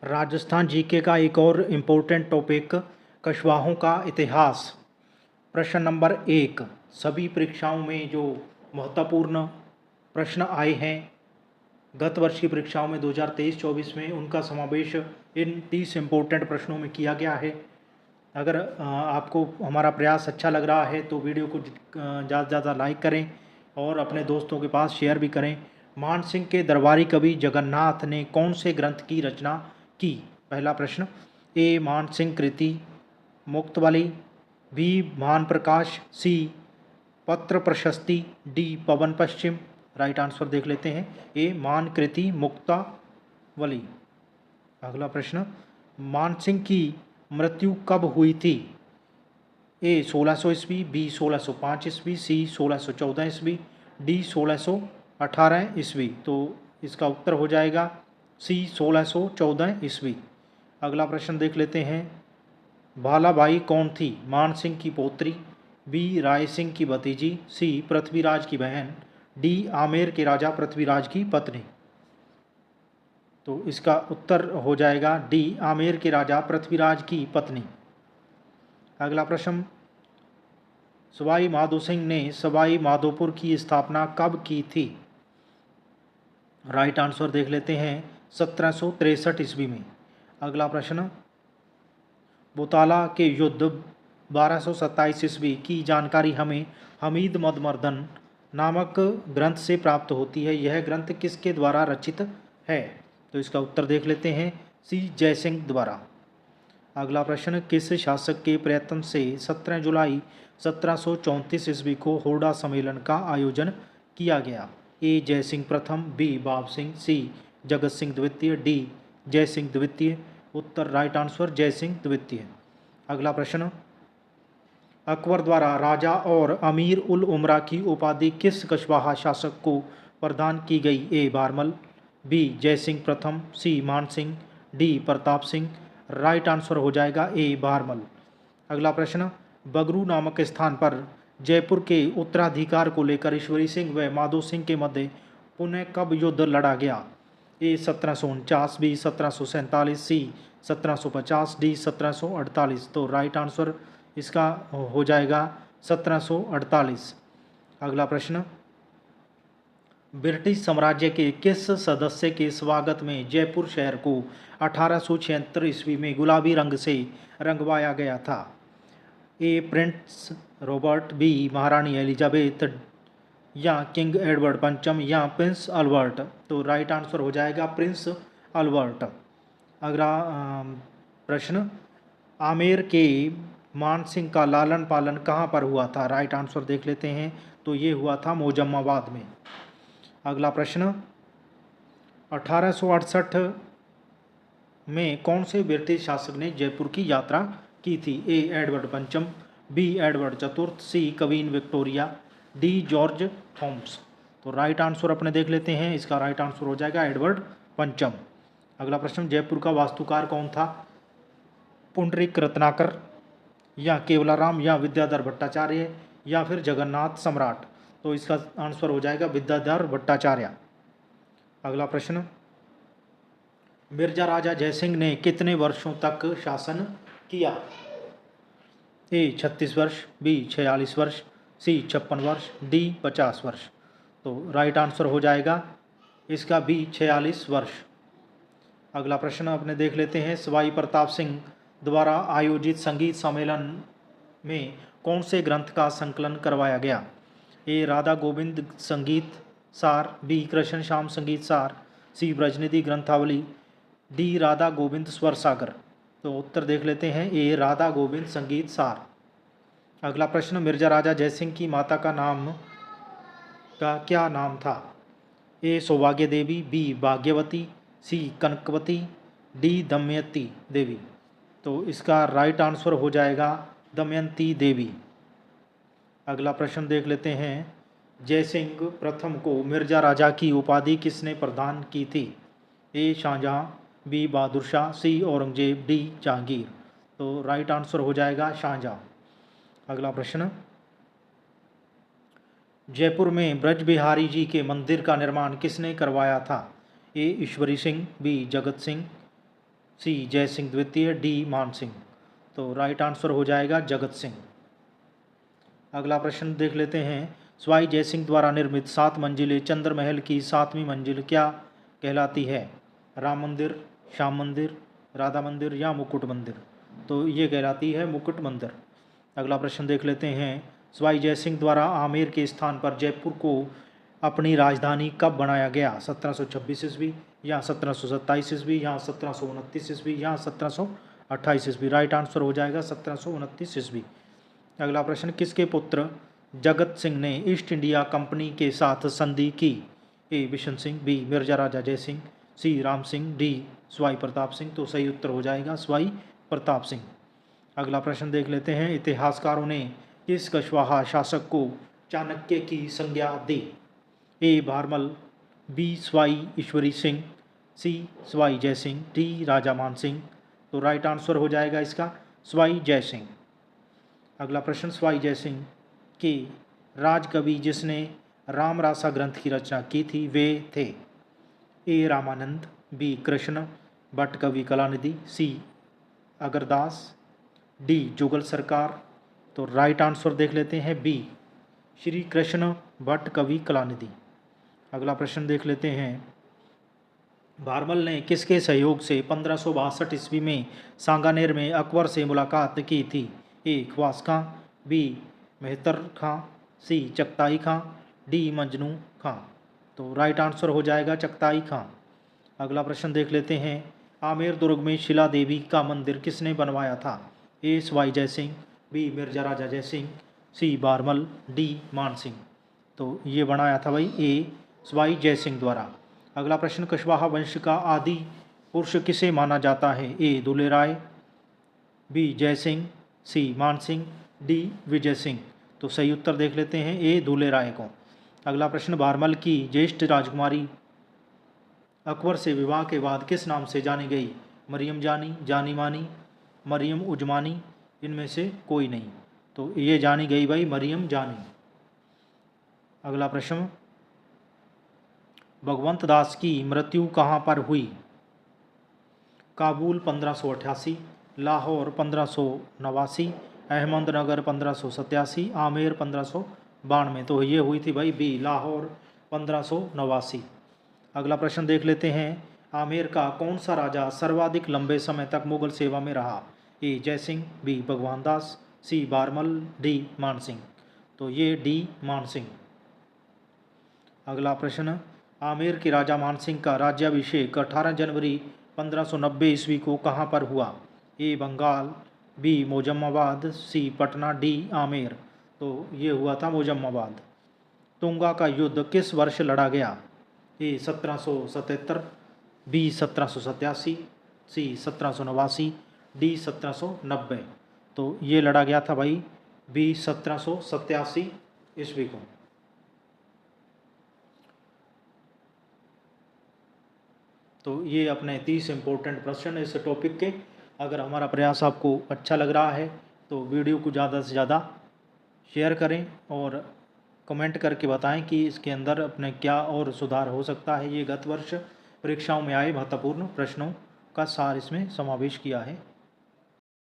Rajasthan GK का एक और इम्पोर्टेंट टॉपिक, कछवाहों का इतिहास। प्रश्न नंबर 1, सभी परीक्षाओं में जो महत्वपूर्ण प्रश्न आए हैं गत वर्ष की परीक्षाओं में 2023-24 में, उनका समावेश इन 30 इम्पोर्टेंट प्रश्नों में किया गया है। अगर आपको हमारा प्रयास अच्छा लग रहा है तो वीडियो को ज़्यादा से ज़्यादा लाइक करें और अपने दोस्तों के पास शेयर भी करें। मानसिंह के दरबारी कवि जगन्नाथ ने कौन से ग्रंथ की रचना की? पहला प्रश्न, ए मानसिंह कृति मुक्तवली, बी भान प्रकाश, सी पत्र प्रशस्ति, डी पवन पश्चिम। राइट आंसर देख लेते हैं, ए मान कृति मुक्तावली। अगला प्रश्न, मानसिंह की मृत्यु कब हुई थी? ए 1600 ईस्वी, बी 1605 ईस्वी, सी 1614 ईस्वी, डी 1618 ईस्वी। तो इसका उत्तर हो जाएगा सी 1614 ईस्वी। अगला प्रश्न देख लेते हैं, भालाबाई कौन थी? मानसिंह की पौत्री, बी राय सिंह की भतीजी, सी पृथ्वीराज की बहन, डी आमेर के राजा पृथ्वीराज की पत्नी। तो इसका उत्तर हो जाएगा डी आमेर के राजा पृथ्वीराज की पत्नी। अगला प्रश्न, सवाई माधो सिंह ने सवाई माधोपुर की स्थापना कब की थी? राइट आंसर देख लेते हैं, 1763 ईस्वी में। अगला प्रश्न, बुताला के युद्ध 1227 ईस्वी की जानकारी हमें हमीद मदमर्दन नामक ग्रंथ से प्राप्त होती है। यह ग्रंथ किसके द्वारा रचित है? तो इसका उत्तर देख लेते हैं, सी जयसिंह द्वारा। अगला प्रश्न, किस शासक के प्रयत्न से 17 जुलाई 1734 ईस्वी को होडा सम्मेलन का आयोजन किया गया? ए जयसिंह प्रथम, बी बाब सिंह, सी जगत सिंह द्वितीय, डी जयसिंह द्वितीय। उत्तर राइट आंसर जयसिंह द्वितीय। अगला प्रश्न, अकबर द्वारा राजा और अमीर उल उमरा की उपाधि किस कछवाहा शासक को प्रदान की गई? ए बारमल, बी जयसिंह प्रथम, C Mansingh, D Pratap Singh. Right answer हो जाएगा ए बारमल। अगला प्रश्न, बगरू नामक स्थान पर जयपुर के उत्तराधिकार को लेकर ईश्वरी सिंह व माधो सिंह के मध्य पुनः कब युद्ध लड़ा गया? ए 1749, बी 1747, सी 1750, डी 1748। तो राइट आंसर इसका हो जाएगा 1748। अगला प्रश्न, ब्रिटिश साम्राज्य के किस सदस्य के स्वागत में जयपुर शहर को 1876 ईस्वी में गुलाबी रंग से रंगवाया गया था? ए प्रिंस रॉबर्ट, बी महारानी एलिजाबेथ, या किंग एडवर्ड पंचम, या प्रिंस अल्बर्ट। तो राइट आंसर हो जाएगा प्रिंस अल्बर्ट। अगला प्रश्न, आमेर के मानसिंह का लालन पालन कहाँ पर हुआ था? राइट आंसर देख लेते हैं, तो ये हुआ था मोजम्माबाद में। अगला प्रश्न, 1868 में कौन से ब्रिटिश शासक ने जयपुर की यात्रा की थी? ए एडवर्ड पंचम, बी एडवर्ड चतुर्थ, C Queen Victoria, D George Thomas. तो राइट आंसर अपने देख लेते हैं, इसका राइट आंसर हो जाएगा एडवर्ड पंचम। अगला प्रश्न, जयपुर का वास्तुकार कौन था? पुंडरीक रत्नाकर, या केवलाराम, या विद्याधर भट्टाचार्य, या फिर जगन्नाथ सम्राट। तो इसका आंसर हो जाएगा विद्याधर भट्टाचार्य। अगला प्रश्न, मिर्जा राजा जयसिंह ने कितने वर्षों तक शासन किया? ए 36 वर्ष, बी 46 वर्ष, सी 56 वर्ष, डी 50 वर्ष। तो राइट आंसर हो जाएगा इसका बी 46 वर्ष। अगला प्रश्न अपने देख लेते हैं, सवाई प्रताप सिंह द्वारा आयोजित संगीत सम्मेलन में कौन से ग्रंथ का संकलन करवाया गया? ए राधा गोविंद संगीत सार, बी कृष्ण श्याम संगीत सार, सी ब्रजनिधि ग्रंथावली, डी राधा गोविंद स्वर सागर। तो उत्तर देख लेते हैं, ए राधा गोविंद संगीत सार। अगला प्रश्न, मिर्जा राजा जयसिंह की माता का क्या नाम था? ए सौभाग्य देवी, बी भाग्यवती, सी कनकवती, डी दमयंती देवी। तो इसका राइट आंसर हो जाएगा दमयंती देवी। अगला प्रश्न देख लेते हैं, जयसिंह प्रथम को मिर्जा राजा की उपाधि किसने प्रदान की थी? ए शाहजहां, बी बहादुर शाह, सी औरंगजेब, डी जहांगीर। तो राइट आंसर हो जाएगा शाहजहां। अगला प्रश्न, जयपुर में ब्रज बिहारी जी के मंदिर का निर्माण किसने करवाया था? ए ईश्वरी सिंह, बी जगत सिंह, सी जय सिंह द्वितीय, डी मान सिंह। तो राइट आंसर हो जाएगा जगत सिंह। अगला प्रश्न देख लेते हैं। सवाई जय सिंह द्वारा निर्मित 7 मंजिले चंद्र महल की 7वीं मंजिल क्या कहलाती है? राम मंदिर, श्याम मंदिर, राधा मंदिर या मुकुट मंदिर? तो ये कहलाती है मुकुट मंदिर। अगला प्रश्न देख लेते हैं। सवाई जय सिंह द्वारा आमेर के स्थान पर जयपुर को अपनी राजधानी कब बनाया गया? 1726 ईस्वी या 1727 ईस्वी या 1729 ईस्वी या 1728 ईस्वी? राइट आंसर हो जाएगा 1729 ईस्वी। अगला प्रश्न। किसके पुत्र जगत सिंह ने ईस्ट इंडिया कंपनी के साथ संधि की? ए बिशन सिंह, बी मिर्जा राजा जय सिंह, सी राम सिंह, डी सवाई प्रताप सिंह? तो सही उत्तर हो जाएगा सवाई प्रताप सिंह। अगला प्रश्न देख लेते हैं। इतिहासकारों ने किस कुशवाहा शासक को चाणक्य की संज्ञा दी? ए भारमल, बी सवाई ईश्वरी सिंह, सी सवाई जय सिंह, डी राजा मान सिंह? तो राइट आंसर हो जाएगा इसका सवाई जय सिंह। अगला प्रश्न। सवाई जय सिंह के राजकवि जिसने रामरासा ग्रंथ की रचना की थी वे थे? ए रामानंद, बी कृष्ण भट्ट कवि कलानिधि, सी अगरदास, डी जुगल सरकार? तो राइट आंसर देख लेते हैं बी श्री कृष्ण भट्ट कवि कलानिधि। अगला प्रश्न देख लेते हैं। भारमल ने किसके सहयोग से 1562 ईस्वी में सांगानेर में अकबर से मुलाकात की थी? ए ख्वास खां, बी मेहतर खां, सी चगताई खां, डी मजनू खां? तो राइट आंसर हो जाएगा चगताई खां। अगला प्रश्न देख लेते हैं। आमेर दुर्ग में शिला देवी का मंदिर किसने बनवाया था? ए सवाई जय सिंह, बी मिर्जा राजा जय सिंह, सी भारमल, डी मान सिंह? तो ये बनाया था भाई ए सवाई जय सिंह द्वारा। अगला प्रश्न। कुशवाहा वंश का आदि पुरुष किसे माना जाता है? ए दुले राय, बी जय सिंह, सी मान सिंह, डी विजय सिंह? तो सही उत्तर देख लेते हैं ए दुले राय को। अगला प्रश्न। भारमल की ज्येष्ठ राजकुमारी अकबर से विवाह के बाद किस नाम से जानी गई? मरियम जानी, जानी मानी, मरियम उजमानी? इनमें से कोई नहीं। तो ये जानी गई भाई मरियम जानी। अगला प्रश्न। भगवंत दास की मृत्यु कहाँ पर हुई? काबुल 1588, लाहौर 1589, अहमदनगर 1587, आमेर 1592? तो ये हुई थी भाई बी लाहौर 1589। अगला प्रश्न देख लेते हैं। आमेर का कौन सा राजा सर्वाधिक लंबे समय तक मुगल सेवा में रहा? ए जय सिंह, बी भगवान दास, सी बारमल, डी मान सिंह? तो ये डी मान सिंह। अगला प्रश्न। आमेर के राजा मान सिंह का राज्याभिषेक 18 जनवरी 1590 ईस्वी को कहाँ पर हुआ? ए बंगाल, बी मोजम्माबाद, सी पटना, डी आमेर? तो ये हुआ था मोजम्माबाद। तुंगा का युद्ध किस वर्ष लड़ा गया? ए 1777, बी 1787, सी 1789, डी 1790? तो ये लड़ा गया था भाई बी 1787 ईस्वी को। तो ये अपने 30 इम्पोर्टेंट प्रश्न इस टॉपिक के। अगर हमारा प्रयास आपको अच्छा लग रहा है तो वीडियो को ज़्यादा से ज़्यादा शेयर करें और कमेंट करके बताएं कि इसके अंदर अपने क्या और सुधार हो सकता है। ये गत वर्ष परीक्षाओं में आए महत्वपूर्ण प्रश्नों का सार इसमें समावेश किया है।